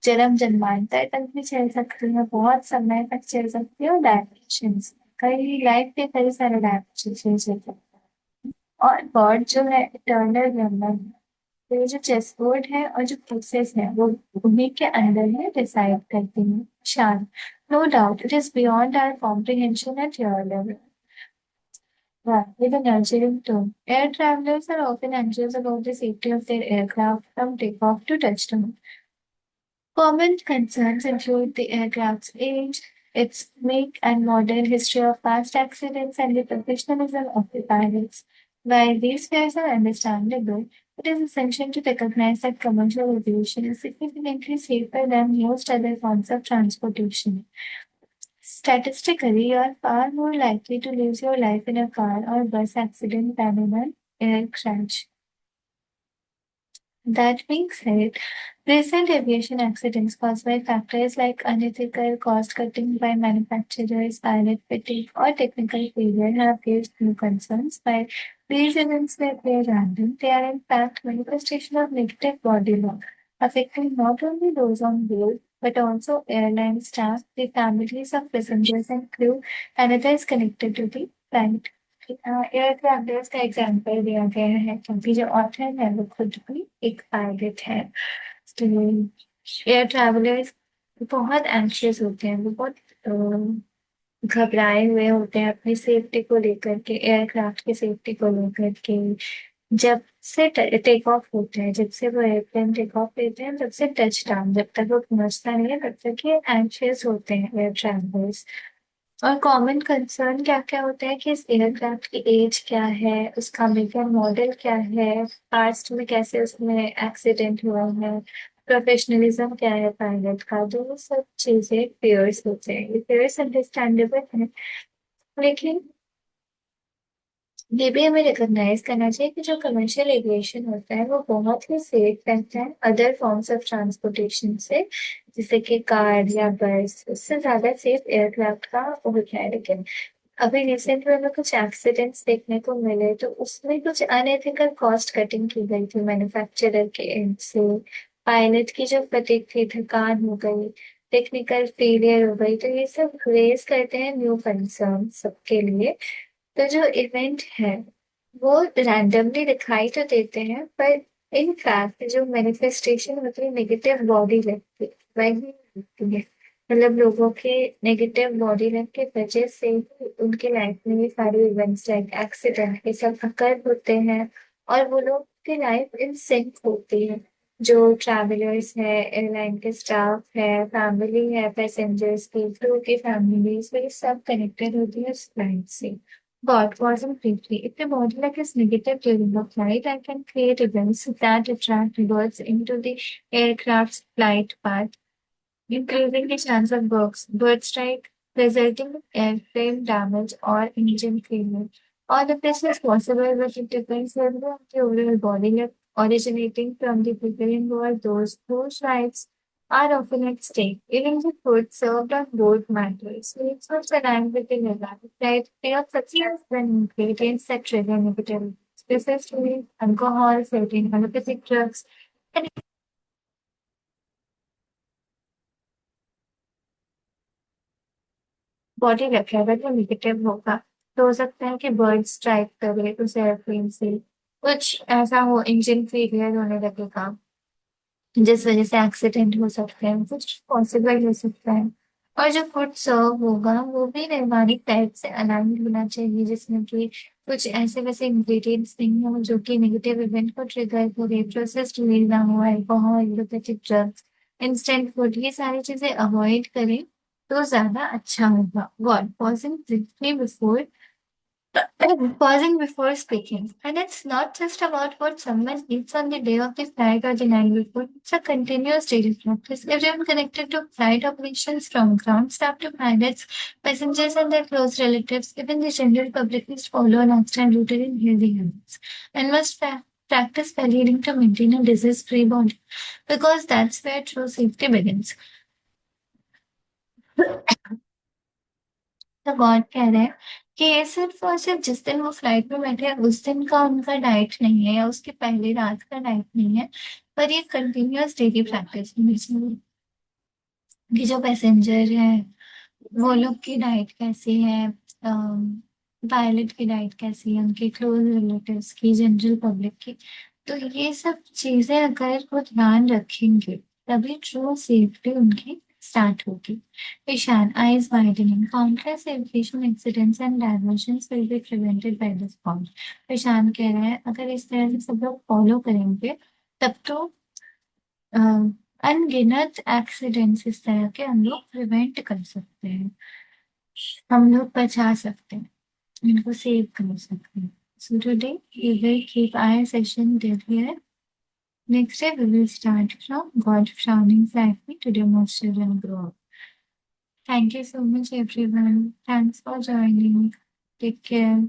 जन्म जन्मांतर तक भी चल सकती है, बहुत समय तक चल सकती है, और डायमेंशंस कई लाइफ के कई सारे डायमेंशन चल सकते हैं। और गॉड जो है इटर्नल ब्रह्मन है। तो ये जो चेस बोर्ड है और जो पीसेस है वो उन्हीं के अंदर में डिसाइड करती हैं। शांत, no doubt it is beyond our comprehension at your level. Right, with an nurturing tone. Air travelers are often anxious about the safety of their aircraft from takeoff to touchdown. Common concerns include the aircraft's age, its make and model, history of past accidents, and the professionalism of the pilots. While these fears are understandable, it is essential to recognize that commercial aviation is significantly safer than most other forms of transportation. Statistically, you are far more likely to lose your life in a car or bus accident than in an air crash. That being said, recent aviation accidents caused by factors like unethical cost cutting by manufacturers, pilot fatigue, or technical failure have raised new concerns. While these events may appear random, they are in fact manifestation of negative body law, affecting not only those on board but also airline staff, the families of passengers and crew, and others connected to the flight. Air travellers का एग्जाम्पल दिया गया है क्योंकि जो ऑथर है वो खुद भी एक पायलट है। तो एयर ट्रैवलर्स बहुत एंशियस होते हैं, वो बहुत घबराए हुए होते हैं अपनी सेफ्टी को लेकर के, एयरक्राफ्ट की सेफ्टी को लेकर के। जब से टेक ऑफ होते हैं, जब से वो एयरप्लेन टेक ऑफ लेते हैं, तब से टच डाउन, जब तक वो पहुंचता नहीं है तब तक ये एंशियस होते हैं एयर ट्रैवलर्स। और कॉमन कंसर्न क्या-क्या होता है कि इस एयरक्राफ्ट की एज क्या है, उसका मेक एंड मॉडल क्या है, पास्ट में कैसे उसमें एक्सीडेंट हुआ है, प्रोफेशनलिज्म क्या है पायलट का, तो वो सब चीज़ें फियर्स होते हैं। ये फियर्स अंडरस्टैंडेबल हैं, लेकिन ये भी हमें रिकॉग्नाइज करना चाहिए कि जो कमर्शियल एविएशन होता है वो बहुत ही सेफ रहता है अदर फॉर्म्स ऑफ ट्रांसपोर्टेशन से, जैसे कि कार या बस, उससे ज़्यादा सेफ एयरक्राफ्ट का होता है। लेकिन अभी रिसेंट में हमें कुछ एक्सीडेंट्स देखने को मिले, तो उसमें कुछ अनएथिकल कॉस्ट कटिंग की गई थी मैन्युफैक्चरर के एंड से। पायलट की जो फटीग थी, थकान हो गई, टेक्निकल फेलियर हो गई, तो ये सब रेज करते हैं न्यू कंसर्न सबके लिए। तो जो इवेंट है वो रैंडमली दिखाई तो देते हैं, पर इन फैक्ट जो मैनिफेस्टेशन होती है नेगेटिव बॉडी लगती है वही होती है। मतलब लोगों के नेगेटिव बॉडी लैंग्वेज की वजह से ही उनके लाइफ में ये सारे इवेंट्स लाइक एक्सीडेंट ये सब अकर होते हैं, और वो लोग की लाइफ इन सिंक होती है। जो ट्रैवलर्स है, एयरलाइन के स्टाफ है, फैमिली है, पैसेंजर्स की, क्रू की फैमिलीज, ये सब कनेक्टेड होती है उस फ्लाइट से। God wasn't briefly. If the model is negative during a flight, I can create events that attract birds into the aircraft's flight path, increasing the chance of bird strike, resulting in airframe damage or engine failure. All of this is possible, but it depends heavily on the overall body lift originating from the people involved, those whose lives are often at stake. Even the food served on board matters. So it's not aligned with the environment, right? They are such as when ingredients that trigger negative. Specifically, alcohol, certain allopathic drugs, and body रखे अगर वो नेगेटिव होगा, तो हो सकता है कि बर्ड स्ट्राइक करे उस एयरप्लेन से, कुछ ऐसा हो, इंजन फेलियर होने लगेगा जिस वजह से एक्सीडेंट हो सकते हैं, कुछ पॉसिबल हो सकता है। और जो फूड सर्व होगा वो भी निर्माणिक टाइप से अलाइन होना चाहिए, जिसमें कि कुछ ऐसे वैसे इंग्रेडिएंट्स नहीं हो जो कि नेगेटिव इवेंट को ट्रिगर करे, प्रोसेस्ड मील ना हो, alcohol, allopathic drugs, instant food, ये सारी चीजें अवॉइड करें तो ज्यादा अच्छा होगा। God pausing briefly before pausing before speaking. And it's not just about what someone eats on the day of the flight or the night before. It's a continuous daily practice. Everyone connected to flight operations, from ground staff to pilots, passengers and their close relatives, even the general public, must follow an and rooted in healthy habits and must practice well leading to maintain a disease-free body, because that's where true safety begins. तो गॉड कह रहे हैं कि ये सिर्फ और सिर्फ जिस दिन वो फ्लाइट में बैठे हैं उस दिन का उनका डाइट नहीं है, या उसके पहले रात का डाइट नहीं है, पर ये कंटिन्यूअस डेली प्रैक्टिस होनी चाहिए कि जो पैसेंजर है वो लोग की डाइट कैसी है, पायलट की डाइट कैसी है, उनके क्लोज रिलेटिव्स की, जनरल पब्लिक की। तो ये सब चीजें अगर वो ध्यान रखेंगे तभी ट्रू सेफ्टी उनकी स्टार्ट होगी। Ishan, eyes widening. Countless aviation accidents and diversions will be prevented by this point. Ishan कह रहे हैं अगर इस तरह से सब लोग फॉलो करेंगे तब तो अनगिनत एक्सीडेंट्स इस तरह के हम लोग प्रिवेंट कर सकते हैं, हम लोग बचा सकते हैं, इनको सेव कर सकते हैं। So today we will keep our session till here. Next day we will start from God frowning slightly to demonstrate and grow up. Thank you so much everyone. Thanks for joining. Take care.